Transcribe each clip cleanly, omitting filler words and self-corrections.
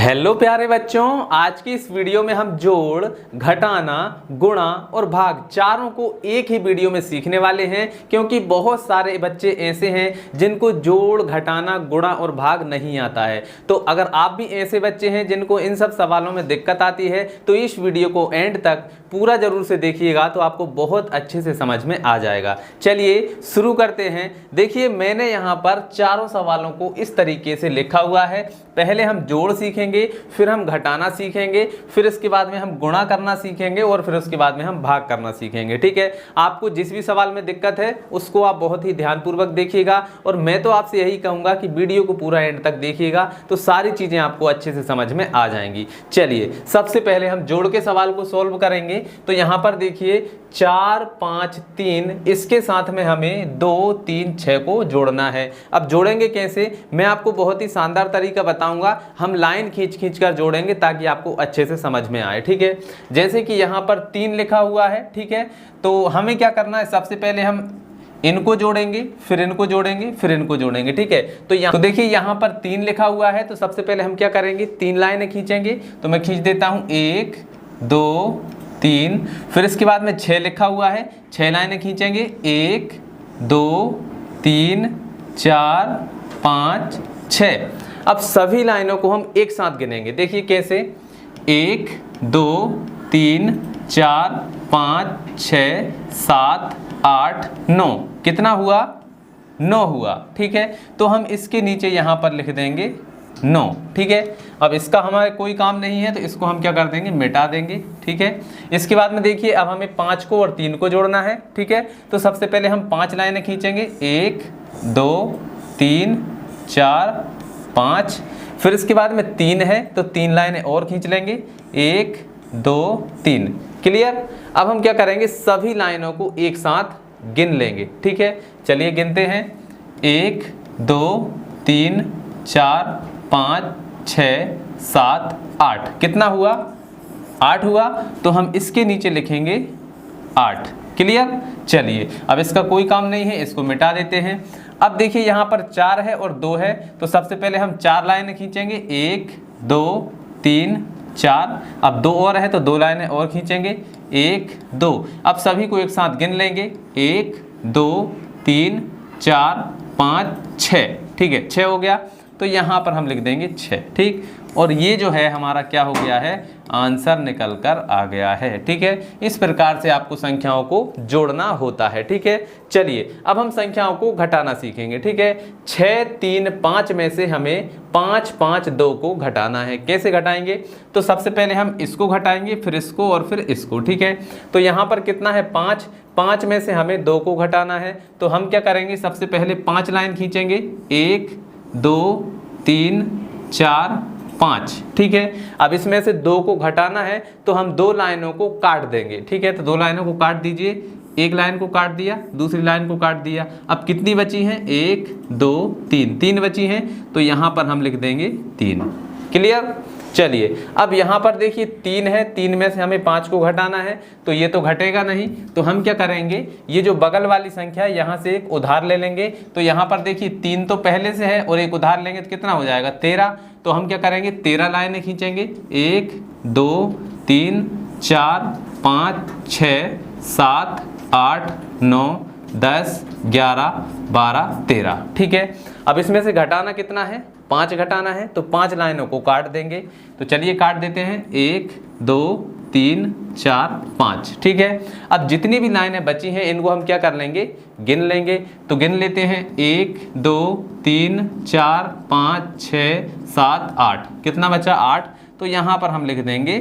Hello प्यारे बच्चों, आज की इस वीडियो में हम जोड़, घटाना, गुणा और भाग चारों को एक ही वीडियो में सीखने वाले हैं। क्योंकि बहुत सारे बच्चे ऐसे हैं जिनको जोड़, घटाना, गुणा और भाग नहीं आता है। तो अगर आप भी ऐसे बच्चे हैं जिनको इन सब सवालों में दिक्कत आती है तो इस वीडियो को एंड तक पूरा जरूर से देखिएगा, तो आपको बहुत अच्छे से समझ में आ जाएगा। चलिए शुरू करते हैं। देखिए, मैंने यहाँ पर चारों सवालों को इस तरीके से लिखा हुआ है। पहले हम जोड़ सीखेंगे, फिर हम घटाना सीखेंगे, फिर इसके बाद में हम गुणा करना सीखेंगे और फिर उसके बाद में हम भाग करना सीखेंगे। ठीक है, आपको जिस भी सवाल में दिक्कत है उसको आप बहुत ही ध्यानपूर्वक देखिएगा और मैं तो आपसे यही कहूंगा कि वीडियो को पूरा एंड तक देखिएगा, तो सारी चीजें आपको अच्छे से समझ में आ जाएंगी। चलिए, सबसे पहले हम जोड़ के सवाल को सॉल्व करेंगे। तो यहां पर देखिए 4, 5, 3, इसके साथ में हमें 2, 3, 6 को जोड़ना है। अब जोड़ेंगे कैसे, मैं आपको बहुत ही शानदार तरीका बताऊंगा। हम लाइन खींच खींच कर जोड़ेंगे ताकि आपको अच्छे से समझ में आए। ठीक है, जैसे कि यहाँ पर 3 लिखा हुआ है। ठीक है, तो हमें क्या करना है, सबसे पहले हम इनको जोड़ेंगे, फिर इनको जोड़ेंगे, फिर इनको जोड़ेंगे। ठीक है, तो देखिए यहाँ पर 3 लिखा हुआ है, तो सबसे पहले हम क्या करेंगे, 3 लाइनें खींचेंगे। तो मैं खींच देता हूँ 1, 2, 3। फिर इसके बाद में 6 लिखा हुआ है, 6 लाइनें खींचेंगे। 1, 2, 3, 4, 5, 6। अब सभी लाइनों को हम एक साथ गिनेंगे। देखिए कैसे, 1, 2, 3, 4, 5, 6, 7, 8, 9। कितना हुआ, 9 हुआ। ठीक है, तो हम इसके नीचे यहाँ पर लिख देंगे 9। ठीक है, अब इसका हमारे कोई काम नहीं है तो इसको हम क्या कर देंगे, मिटा देंगे। ठीक है, इसके बाद में देखिए अब हमें 5 को और 3 को जोड़ना है। ठीक है, तो सबसे पहले हम 5 लाइनें खींचेंगे। 1, 2, 3, 4, 5। फिर इसके बाद में 3 है तो 3 लाइनें और खींच लेंगे। 1, 2, 3। क्लियर। अब हम क्या करेंगे, सभी लाइनों को एक साथ गिन लेंगे। ठीक है, चलिए गिनते हैं। 1, 2, 3, 4, 5, 6, 7, 8। कितना हुआ, 8 हुआ। तो हम इसके नीचे लिखेंगे 8। क्लियर। चलिए, अब इसका कोई काम नहीं है, इसको मिटा देते हैं। अब देखिए यहाँ पर 4 है और 2 है, तो सबसे पहले हम 4 लाइनें खींचेंगे। 1, 2, 3, 4। अब 2 और है तो 2 लाइनें और खींचेंगे। 1, 2। अब सभी को एक साथ गिन लेंगे। 1, 2, 3, 4, 5, 6। ठीक है, 6 हो गया। तो यहाँ पर हम लिख देंगे 6। ठीक, और ये जो है हमारा क्या हो गया है, आंसर निकल कर आ गया है। ठीक है, इस प्रकार से आपको संख्याओं को जोड़ना होता है। ठीक है, चलिए अब हम संख्याओं को घटाना सीखेंगे। ठीक है, 6, 3, 5 में से हमें 5, 5, 2 को घटाना है। कैसे घटाएंगे, तो सबसे पहले हम इसको घटाएंगे, फिर इसको और फिर इसको। ठीक है, तो यहाँ पर कितना है, 5। 5 में से हमें 2 को घटाना है, तो हम क्या करेंगे, सबसे पहले 5 लाइन खींचेंगे। 1, 2, 3, 4, 5। ठीक है, अब इसमें से 2 को घटाना है तो हम 2 लाइनों को काट देंगे। ठीक है, तो 2 लाइनों को काट दीजिए। एक लाइन को काट दिया, दूसरी लाइन को काट दिया। अब कितनी बची हैं, 1, 2, 3। 3 बची हैं, तो यहाँ पर हम लिख देंगे 3। क्लियर। चलिए, अब यहाँ पर देखिए 3 है, 3 में से हमें 5 को घटाना है, तो ये तो घटेगा नहीं। तो हम क्या करेंगे, ये जो बगल वाली संख्या है यहाँ से एक उधार ले लेंगे। तो यहाँ पर देखिए 3 तो पहले से है और एक उधार लेंगे तो कितना हो जाएगा, 13। तो हम क्या करेंगे, 13 लाइनें खींचेंगे। 1, 2, 3, 4, 5, 6, 7, 8, 9, 10, 11, 12, 13। ठीक है, अब इसमें से घटाना कितना है, 5 घटाना है, तो 5 लाइनों को काट देंगे। तो चलिए काट देते हैं। 1, 2, 3, 4, 5। ठीक है, अब जितनी भी लाइनें बची हैं इनको हम क्या कर लेंगे, गिन लेंगे। तो गिन लेते हैं। 1, 2, 3, 4, 5, 6, 7, 8। कितना बचा, 8। तो यहाँ पर हम लिख देंगे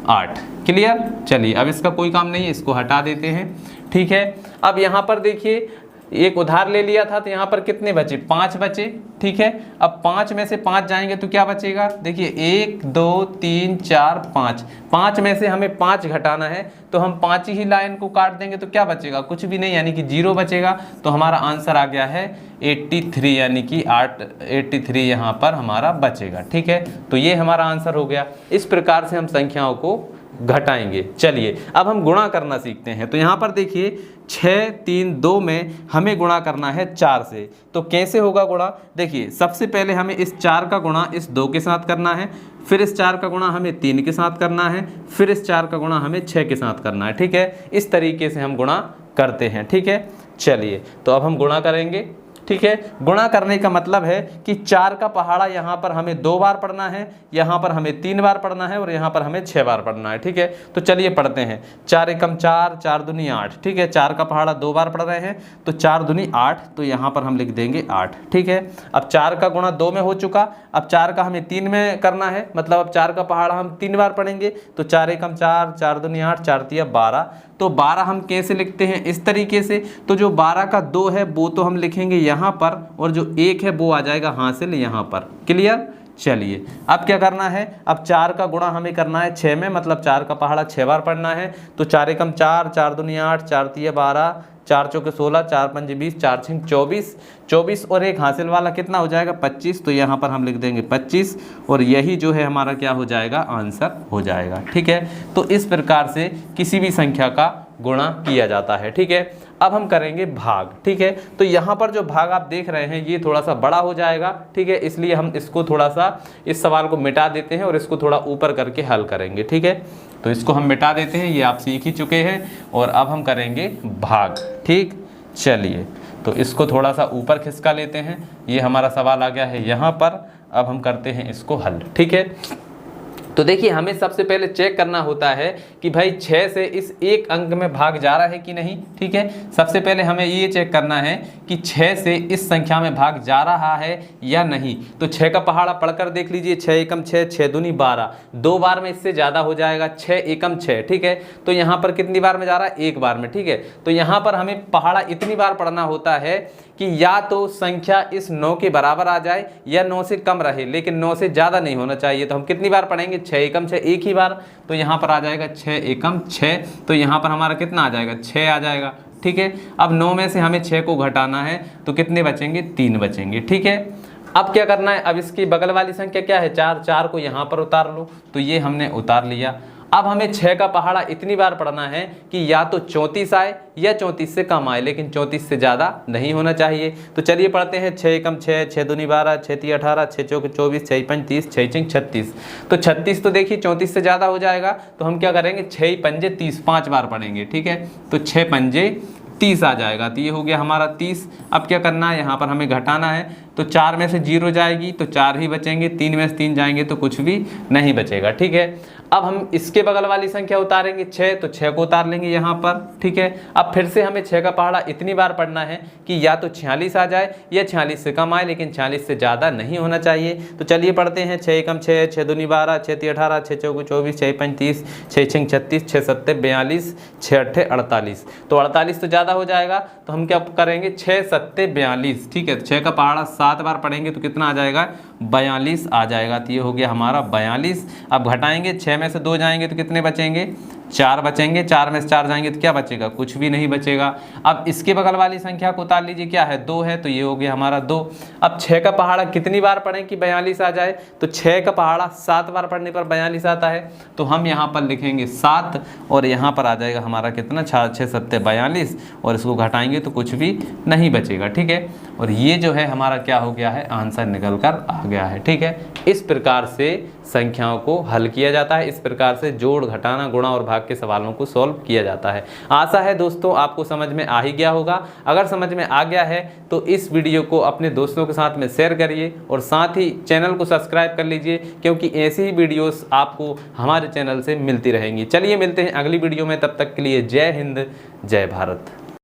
8। क्लियर। चलिए, अब इसका कोई काम नहीं है, इसको हटा देते हैं। ठीक है, अब यहाँ पर देखिए एक उधार ले लिया था तो यहाँ पर कितने बचे, 5 बचे। ठीक है, अब 5 में से 5 जाएंगे तो क्या बचेगा, देखिए 1, 2, 3, 4, 5। 5 में से हमें 5 घटाना है, तो हम 5 ही लाइन को काट देंगे तो क्या बचेगा, कुछ भी नहीं, यानी कि 0 बचेगा। तो हमारा आंसर आ गया है 83, यानी कि 83 यहाँ पर हमारा बचेगा। ठीक है, तो ये हमारा आंसर हो गया। इस प्रकार से हम संख्याओं को घटाएंगे। चलिए अब हम गुणा करना सीखते हैं। तो यहाँ पर देखिए 6, 3, 2 में हमें गुणा करना है 4 से। तो कैसे होगा गुणा? देखिए सबसे पहले हमें इस 4 का गुणा इस 2 के साथ करना है, फिर इस 4 का गुणा हमें 3 के साथ करना है, फिर इस 4 का गुणा हमें 6 के साथ करना है। ठीक है, इस तरीके से हम गुणा करते हैं। ठीक है, चलिए तो अब हम गुणा करेंगे। ठीक है, गुणा करने का मतलब है कि 4 का पहाड़ा यहाँ पर हमें 2 बार पढ़ना है, यहाँ पर हमें 3 बार पढ़ना है और यहाँ पर हमें 6 बार पढ़ना है। ठीक है, तो चलिए पढ़ते हैं। 4 एकम 4, 4 दूनी 8। ठीक है, 4 का पहाड़ा 2 बार पढ़ रहे हैं तो 4 दूनी 8, तो यहाँ पर हम लिख देंगे 8। ठीक है, अब 4 का गुणा 2 में हो चुका, अब 4 का हमें 3 में करना है, मतलब अब 4 का पहाड़ा हम 3 बार पढ़ेंगे। तो 4 एकम 4, 4 दूनी 8, 4 तिया 12। तो 12 हम कैसे लिखते हैं? इस तरीके से। तो जो 12 का 2 है वो तो हम लिखेंगे यहाँ पर, और जो 1 है वो आ जाएगा हासिल यहाँ पर। क्लियर? चलिए अब क्या करना है? अब 4 का गुणा हमें करना है 6 में, मतलब 4 का पहाड़ा 6 बार पढ़ना है। तो 4 एकम 4, 4 दूनी 8, 4 तिया 12, 4 चौके 16, 4 पंजे 20, 4 छिंग 24, 24 और एक हासिल वाला कितना हो जाएगा? 25। तो यहाँ पर हम लिख देंगे 25, और यही जो है हमारा क्या हो जाएगा? आंसर हो जाएगा। ठीक है, तो इस प्रकार से किसी भी संख्या का गुणा किया जाता है। ठीक है, अब हम करेंगे भाग। ठीक है, तो यहाँ पर जो भाग आप देख रहे हैं ये थोड़ा सा बड़ा हो जाएगा। ठीक है, इसलिए हम इसको थोड़ा सा, इस सवाल को मिटा देते हैं और इसको थोड़ा ऊपर करके हल करेंगे। ठीक है, तो इसको हम मिटा देते हैं, ये आप सीख ही चुके हैं, और अब हम करेंगे भाग। ठीक, चलिए तो इसको थोड़ा सा ऊपर खिसका लेते हैं। ये हमारा सवाल आ गया है यहाँ पर। अब हम करते हैं इसको हल। ठीक है, तो देखिए हमें सबसे पहले चेक करना होता है कि भाई 6 से इस एक अंक में भाग जा रहा है कि नहीं। ठीक है, सबसे पहले हमें ये चेक करना है कि 6 से इस संख्या में भाग जा रहा है या नहीं। तो 6 का पहाड़ा पढ़कर देख लीजिए। 6 एकम 6, 6 दूनी 12, 2 बार में इससे ज़्यादा हो जाएगा। 6 एकम 6। ठीक है, तो यहाँ पर कितनी बार में जा रहा है? 1 बार में। ठीक है, तो यहाँ पर हमें पहाड़ा इतनी बार पढ़ना होता है कि या तो संख्या इस 9 के बराबर आ जाए या 9 से कम रहे, लेकिन 9 से ज़्यादा नहीं होना चाहिए। तो हम कितनी बार पढ़ेंगे? 6 एकम 6, एक ही बार। तो यहाँ पर आ जाएगा 6 एकम 6, तो यहाँ पर हमारा कितना आ जाएगा? 6 आ जाएगा। ठीक है, अब 9 में से हमें 6 को घटाना है, तो कितने बचेंगे? 3 बचेंगे। ठीक है, अब क्या करना है? अब इसकी बगल वाली संख्या क्या है? 4, 4 को यहाँ पर उतार लो, तो ये हमने उतार लिया। अब हमें 6 का पहाड़ा इतनी बार पढ़ना है कि या तो 34 आए या 34 से कम आए, लेकिन 34 से ज़्यादा नहीं होना चाहिए। तो चलिए पढ़ते हैं। 6 एकम 6, 6 दूनी 12, 6 तिया 18, 6 चौके 24, 6 पंज 30, 6 छिंग 36। तो 36 तो देखिए 34 से ज़्यादा हो जाएगा, तो हम क्या करेंगे? 6 पंजे 30, 5 बार पढ़ेंगे। ठीक है, तो 6 पंजे 30 आ जाएगा। तो ये हो गया हमारा 30। अब क्या करना है? यहाँ पर हमें घटाना है। तो 4 में से 0 जाएगी तो 4 ही बचेंगे, 3 में से 3 जाएंगे तो कुछ भी नहीं बचेगा। ठीक है, अब हम इसके बगल वाली संख्या उतारेंगे 6, तो 6 को उतार लेंगे यहाँ पर। ठीक है, अब फिर से हमें 6 का पहाड़ा इतनी बार पढ़ना है कि या तो 46 आ जाए या 46 से कम आए, लेकिन 46 से ज़्यादा नहीं होना चाहिए। तो चलिए पढ़ते हैं। 6 एकम 6, 6 दूनी 12, 6 तिया 18, 6 चौके 24, 6 पंज 30, 6 छिंग 36, 6 सत्ते 42, 6 अट्ठे 48। तो 48 तो ज़्यादा हो जाएगा, तो हम क्या करेंगे? 6 सत्ते 42। ठीक है, 6 का पहाड़ा 7 बार पढ़ेंगे तो कितना आ जाएगा? 42 आ जाएगा। तो ये हो गया हमारा 42। अब घटाएंगे, 6 में से 2 जाएंगे तो कितने बचेंगे? 4 बचेंगे। 4 में से 4 जाएंगे तो क्या बचेगा? कुछ भी नहीं बचेगा। अब इसके बगल वाली संख्या को उतार लीजिए, क्या है? 2 है, तो ये हो गया हमारा 2। अब 6 का पहाड़ा कितनी बार पढ़ें कि 42 आ जाए? तो 6 का पहाड़ा 7 बार पढ़ने पर 42 आता है, तो हम यहाँ पर लिखेंगे 7, और यहाँ पर आ जाएगा हमारा कितना? 6 सत्ते 42, और इसको घटाएंगे तो कुछ भी नहीं बचेगा। ठीक है, और ये जो है हमारा क्या हो गया है? आंसर निकल कर आ गया है। ठीक है, इस प्रकार से संख्याओं को हल किया जाता है। इस प्रकार से जोड़, घटाना, गुणा और भाग के सवालों को सॉल्व किया जाता है। आशा है दोस्तों आपको समझ में आ ही गया होगा। अगर समझ में आ गया है तो इस वीडियो को अपने दोस्तों के साथ में शेयर करिए, और साथ ही चैनल को सब्सक्राइब कर लीजिए, क्योंकि ऐसी ही वीडियोस आपको हमारे चैनल से मिलती रहेंगी। चलिए मिलते हैं अगली वीडियो में, तब तक के लिए जय हिंद, जय भारत।